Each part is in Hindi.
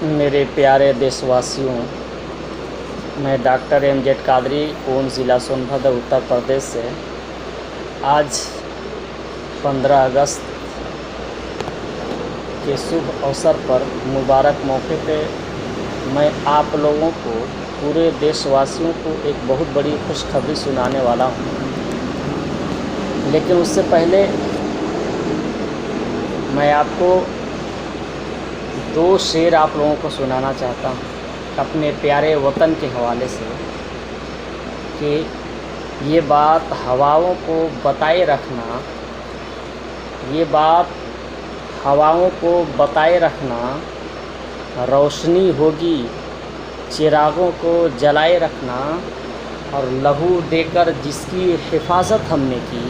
मेरे प्यारे देशवासियों, मैं डॉक्टर एम.जेड. कादरी, पूर्ण ज़िला सोनभद्र, उत्तर प्रदेश से आज 15 अगस्त के शुभ अवसर पर मुबारक मौके पे मैं आप लोगों को, पूरे देशवासियों को एक बहुत बड़ी खुशखबरी सुनाने वाला हूँ। लेकिन उससे पहले मैं आपको 2 शेर आप लोगों को सुनाना चाहता हूँ अपने प्यारे वतन के हवाले से, कि ये बात हवाओं को बताए रखना, ये बात हवाओं को बताए रखना, रोशनी होगी चिरागों को जलाए रखना, और लहू देकर जिसकी हिफाजत हमने की,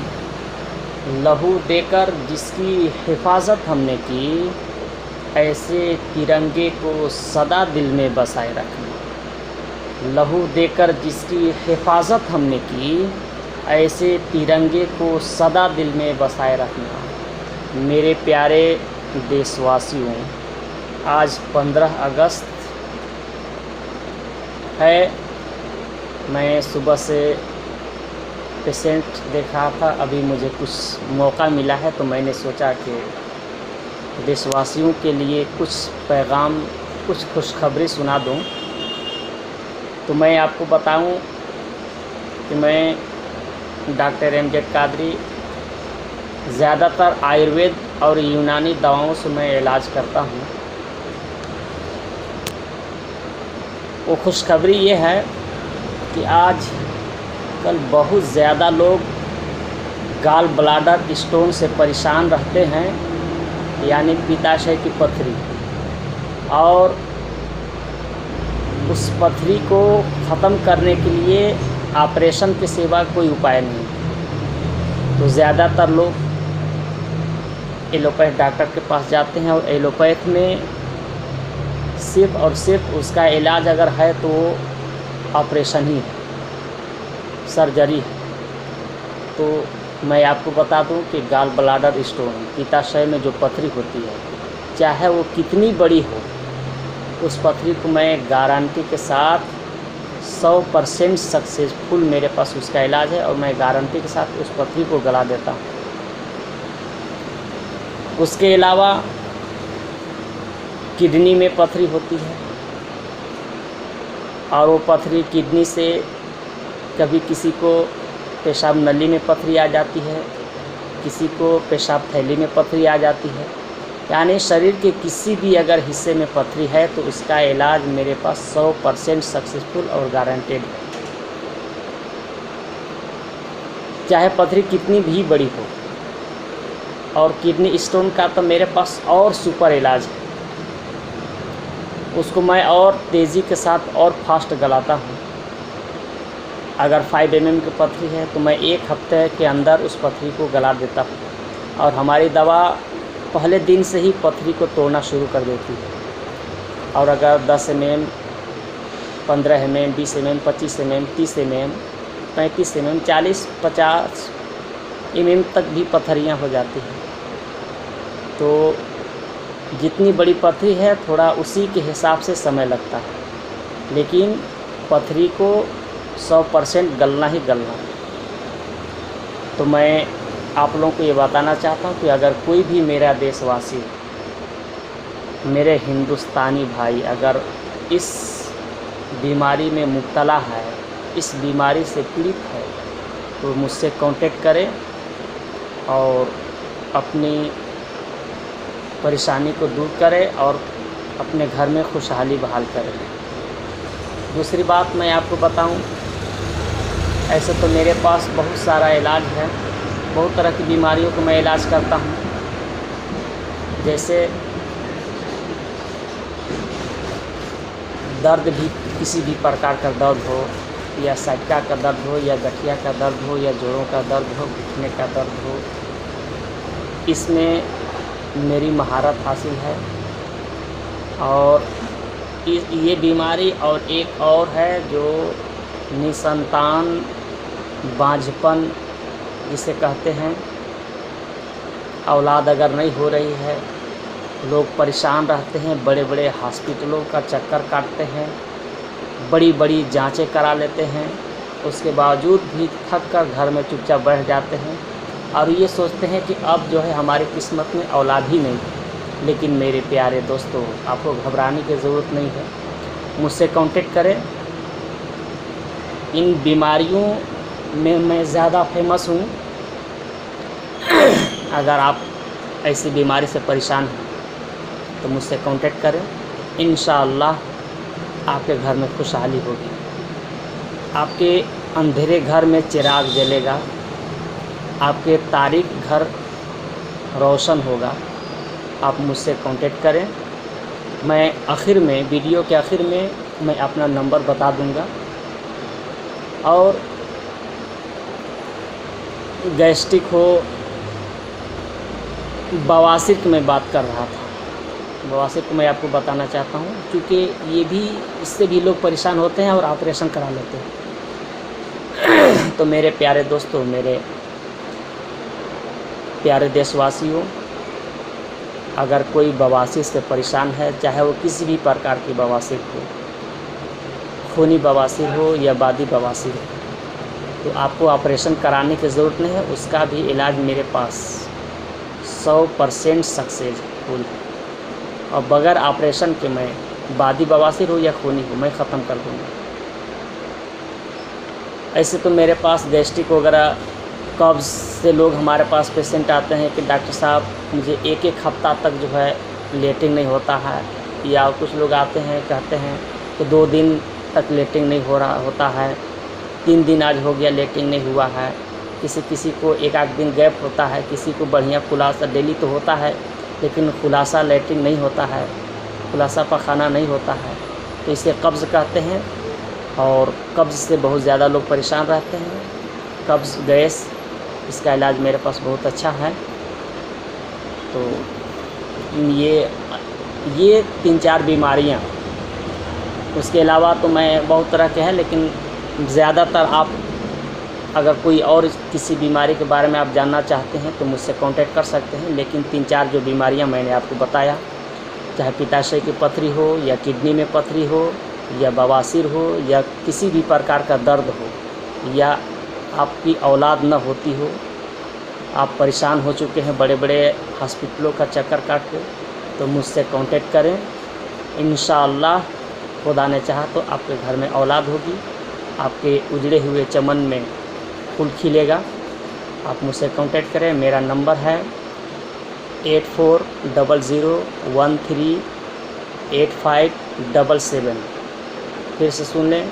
लहू देकर जिसकी हिफाजत हमने की, ऐसे तिरंगे को सदा दिल में बसाए रखना। लहू देकर जिसकी हिफाजत हमने की, ऐसे तिरंगे को सदा दिल में बसाए रखना। मेरे प्यारे देशवासियों, आज 15 अगस्त है। मैं सुबह से पेशेंट देख रहा था, अभी मुझे कुछ मौका मिला है तो मैंने सोचा कि देशवासियों के लिए कुछ पैगाम, कुछ खुशखबरी सुना दूं। तो मैं आपको बताऊं कि मैं डॉक्टर एम.जेड. कादरी ज़्यादातर आयुर्वेद और यूनानी दवाओं से मैं इलाज करता हूं। वो खुशखबरी ये है कि आज कल बहुत ज़्यादा लोग गॉल ब्लैडर स्टोन से परेशान रहते हैं, यानी पित्ताशय की पथरी, और उस पथरी को ख़त्म करने के लिए ऑपरेशन के सिवा कोई उपाय नहीं। तो ज़्यादातर लोग एलोपैथ डॉक्टर के पास जाते हैं, और एलोपैथ में सिर्फ़ और सिर्फ उसका इलाज अगर है तो ऑपरेशन ही है, सर्जरी है। तो मैं आपको बता दूं कि गॉल ब्लैडर स्टोन, पित्ताशय में जो पथरी होती है, चाहे वो कितनी बड़ी हो, उस पथरी को मैं गारंटी के साथ 100% सक्सेसफुल, मेरे पास उसका इलाज है और मैं गारंटी के साथ उस पथरी को गला देता हूँ। उसके अलावा किडनी में पथरी होती है, और वो पथरी किडनी से कभी किसी को पेशाब नली में पथरी आ जाती है, किसी को पेशाब थैली में पथरी आ जाती है, यानी शरीर के किसी भी अगर हिस्से में पथरी है तो उसका इलाज मेरे पास 100% सक्सेसफुल और गारंटेड है। चाहे पथरी कितनी भी बड़ी हो। और किडनी स्टोन का तो मेरे पास और सुपर इलाज है, उसको मैं और तेज़ी के साथ और फास्ट गलाता हूँ। अगर 5 mm की पथरी है तो मैं 1 हफ्ते के अंदर उस पथरी को गला देता हूँ, और हमारी दवा पहले दिन से ही पथरी को तोड़ना शुरू कर देती है। और अगर 10 mm, 15 mm, 20 mm, 25 mm, 30 mm, 35 mm, 40, 50 mm तक भी पथरियाँ हो जाती हैं। तो जितनी बड़ी पथरी है थोड़ा उसी के हिसाब से समय लगता है, लेकिन पथरी को 100% गलना ही गलना। तो मैं आप लोगों को ये बताना चाहता हूँ कि अगर कोई भी मेरा देशवासी, मेरे हिंदुस्तानी भाई अगर इस बीमारी में मुब्तला है, इस बीमारी से पीड़ित है, तो मुझसे कांटेक्ट करें और अपनी परेशानी को दूर करें और अपने घर में खुशहाली बहाल करें। दूसरी बात मैं आपको बताऊं, ऐसे तो मेरे पास बहुत सारा इलाज है, बहुत तरह की बीमारियों को मैं इलाज करता हूं। जैसे दर्द भी, किसी भी प्रकार का दर्द हो, या साइटिका का दर्द हो, या गठिया का दर्द हो, या जोड़ों का दर्द हो, घुटने का दर्द हो, इसमें मेरी महारत हासिल है। और ये बीमारी और एक और है जो निसंतान बांझपन जिसे कहते हैं, औलाद अगर नहीं हो रही है लोग परेशान रहते हैं, बड़े बड़े हॉस्पिटलों का चक्कर काटते हैं, बड़ी बड़ी जांचें करा लेते हैं, उसके बावजूद भी थक कर घर में चुपचाप बैठ जाते हैं और ये सोचते हैं कि अब जो है हमारी किस्मत में औलाद ही नहीं। लेकिन मेरे प्यारे दोस्तों, आपको घबराने की ज़रूरत नहीं है। मुझसे कांटेक्ट करें। इन बीमारियों में मैं ज़्यादा फेमस हूँ। अगर आप ऐसी बीमारी से परेशान हैं तो मुझसे कांटेक्ट करें। इंशाअल्लाह आपके घर में खुशहाली होगी, आपके अंधेरे घर में चिराग जलेगा, आपके तारीक घर रोशन होगा। आप मुझसे कांटेक्ट करें। मैं आखिर में, वीडियो के आखिर में मैं अपना नंबर बता दूंगा। और गैस्ट्रिक हो, बवासीर की मैं बात कर रहा था, बवासीर को मैं आपको बताना चाहता हूँ, क्योंकि ये भी, इससे भी लोग परेशान होते हैं और ऑपरेशन करा लेते हैं। तो मेरे प्यारे दोस्तों, मेरे प्यारे देशवासियों, अगर कोई बवासीर से परेशान है, चाहे वो किसी भी प्रकार की बवासीर हो, खूनी बवासीर हो या बादी बवासीर हो, तो आपको ऑपरेशन कराने की ज़रूरत नहीं है। उसका भी इलाज मेरे पास 100% सक्सेसफुल है। और बगैर ऑपरेशन के मैं बादी बवासीर हो या खूनी हो, मैं ख़त्म कर दूँगा। ऐसे तो मेरे पास गैस्ट्रिक वगैरह, कब्ज़ से लोग हमारे पास पेशेंट आते हैं कि डॉक्टर साहब मुझे एक हफ़्ता तक जो है लेटिंग नहीं होता है, या कुछ लोग आते हैं कहते हैं कि 2 दिन तक लेटिंग नहीं होता है, 3 दिन आज हो गया लेटिंग नहीं हुआ है। किसी को एक आध दिन गैप होता है, किसी को बढ़िया खुलासा डेली तो होता है, लेकिन खुलासा लेटिंग नहीं होता है, खुलासा पखाना नहीं होता है, तो इसे कब्ज़ कहते हैं। और कब्ज़ से बहुत ज़्यादा लोग परेशान रहते हैं। कब्ज़, गैस, इसका इलाज मेरे पास बहुत अच्छा है। तो ये 3-4 बीमारियां, उसके अलावा तो मैं बहुत तरह के हैं, लेकिन ज़्यादातर आप अगर कोई और किसी बीमारी के बारे में आप जानना चाहते हैं तो मुझसे कांटेक्ट कर सकते हैं। लेकिन 3-4 जो बीमारियां मैंने आपको बताया, चाहे पित्ताशय की पथरी हो या किडनी में पथरी हो या बवासीर हो या किसी भी प्रकार का दर्द हो या आपकी औलाद न होती हो, आप परेशान हो चुके हैं बड़े बड़े हॉस्पिटलों का चक्कर काट के, तो मुझसे कांटेक्ट करें। इंशाअल्लाह खुदा ने चाहा तो आपके घर में औलाद होगी, आपके उजड़े हुए चमन में फूल खिलेगा। आप मुझसे कांटेक्ट करें। मेरा नंबर है 8400138577। फिर से सुन लें,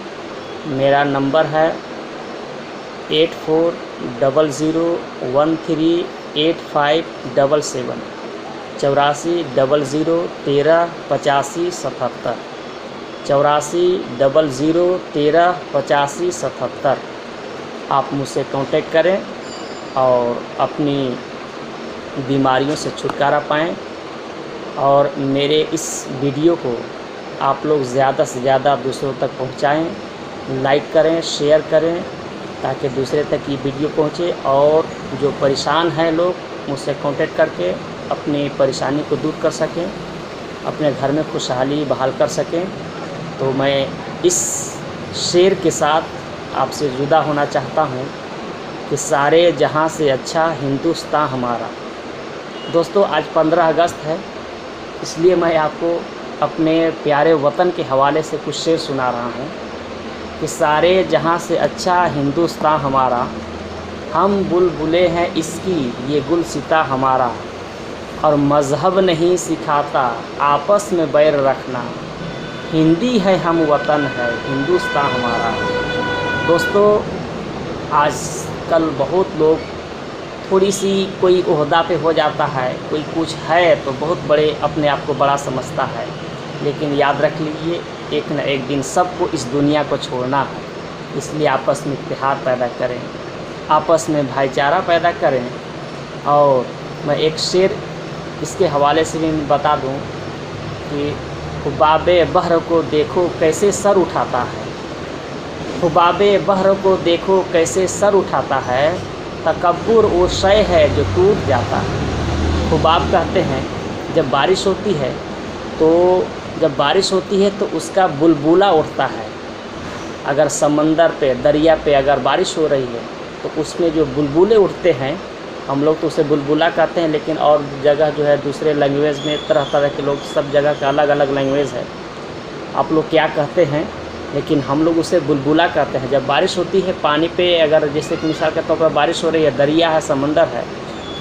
मेरा नंबर है 8400138577, 8400138577, 8400138577। आप मुझसे कांटेक्ट करें और अपनी बीमारियों से छुटकारा पाएँ। और मेरे इस वीडियो को आप लोग ज़्यादा से ज़्यादा दूसरों तक पहुंचाएं, लाइक करें, शेयर करें, ताकि दूसरे तक ये वीडियो पहुंचे और जो परेशान हैं लोग मुझसे कांटेक्ट करके अपनी परेशानी को दूर कर सकें, अपने घर में खुशहाली बहाल कर सकें। तो मैं इस शेर के साथ आपसे जुदा होना चाहता हूँ कि सारे जहां से अच्छा हिंदुस्तान हमारा। दोस्तों, आज 15 अगस्त है, इसलिए मैं आपको अपने प्यारे वतन के हवाले से कुछ शेर सुना रहा हूँ कि सारे जहां से अच्छा हिंदुस्तान हमारा, हम बुलबुलें हैं इसकी ये गुलसिता हमारा, और मज़हब नहीं सिखाता आपस में बैर रखना, हिंदी है हम वतन है हिंदुस्तान हमारा। दोस्तों, आजकल बहुत लोग थोड़ी सी कोई ओहदा पे हो जाता है, कोई कुछ है तो बहुत बड़े अपने आप को बड़ा समझता है, लेकिन याद रख लीजिए एक न एक दिन सबको इस दुनिया को छोड़ना है। इसलिए आपस में इत्तेहाद पैदा करें, आपस में भाईचारा पैदा करें। और मैं एक शेर इसके हवाले से भी बता दूं कि हुबाबे बहर को देखो कैसे सर उठाता है, हुबाबे बहर को देखो कैसे सर उठाता है, तकब्बुर वो शय है जो टूट जाता है। हुबाब कहते हैं जब बारिश होती है तो उसका बुलबुला उठता है। अगर समंदर पे, दरिया पे अगर बारिश हो रही है तो उसमें जो बुलबुले उठते हैं, हम लोग तो उसे बुलबुला कहते हैं, लेकिन और जगह जो है दूसरे लैंग्वेज में तरह तरह के लोग, सब जगह का अलग अलग लैंग्वेज है, आप लोग क्या कहते हैं, लेकिन हम लोग उसे बुलबुला कहते हैं। जब बारिश होती है पानी पे, अगर जैसे कि मिसाल के तौर पर बारिश हो रही है, दरिया है, समंदर है,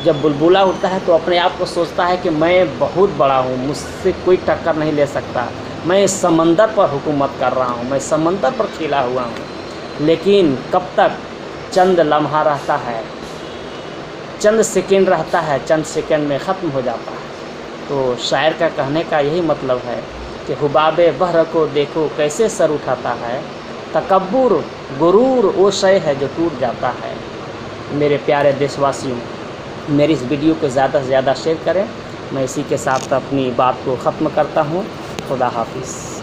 जब बुलबुला उठता है तो अपने आप को सोचता है कि मैं बहुत बड़ा हूँ, मुझसे कोई टक्कर नहीं ले सकता, मैं इस समंदर पर हुकूमत कर रहा हूँ, मैं समंदर पर खिला हुआ हूँ। लेकिन कब तक? चंद लम्हा रहता है, चंद सेकंड रहता है, चंद सेकंड में ख़त्म हो जाता है। तो शायर का कहने का यही मतलब है कि हुबाबे बहर को देखो कैसे सर उठाता है, तकब्बुर गुरूर वो शय है जो टूट जाता है। मेरे प्यारे देशवासियों, मेरी इस वीडियो को ज़्यादा से ज़्यादा शेयर करें। मैं इसी के साथ अपनी बात को ख़त्म करता हूँ। खुदा हाफिज़।